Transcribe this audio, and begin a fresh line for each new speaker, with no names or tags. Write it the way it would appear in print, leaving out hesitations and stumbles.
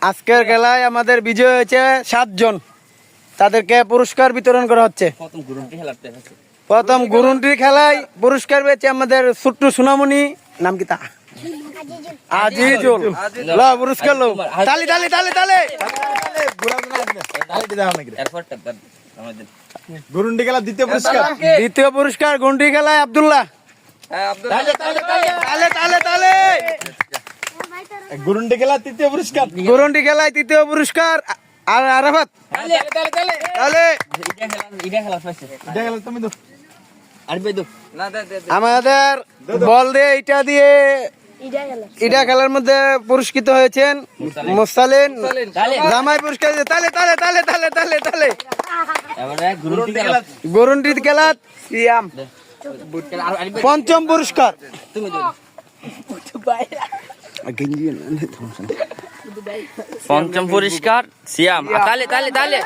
আজকের খেলায় আমাদের বিজয় হয়েছে 7 জন। তাদেরকে পুরস্কার বিতরণ করা হচ্ছে। প্রথম গুরুন্টির খেলায় পুরস্কার পেয়েছে আমাদের ছোট্ট সোনামণি, নাম কি তা? আজিজুল। লো পুরস্কার লো, তালি তালি তালি তালি।
গুরুন্ডি খেলা দ্বিতীয় পুরস্কার।
দ্বিতীয় পুরস্কার গুন্ডি খেলায় আব্দুল্লাহ। তালে তালে তালে।
গুরুন্ডি খেলা তৃতীয় পুরস্কার।
গুরুন্ডি খেলায় তৃতীয় পুরস্কার আর আরাফাত। তালে
তুমি তো
আমাদের বল দিয়ে এটা দিয়ে ইডা খেলার মধ্যে পুরস্কৃত হয়েছেন মোসালিন। জামাই পুরস্কার দিয়েছে। তালে তালে তালে তালে তালে তালে। গুরুন্ডি খেলা সিয়াম পঞ্চম পুরস্কার।
পঞ্চম পুরস্কার সিয়াম। তালে তালে তালে।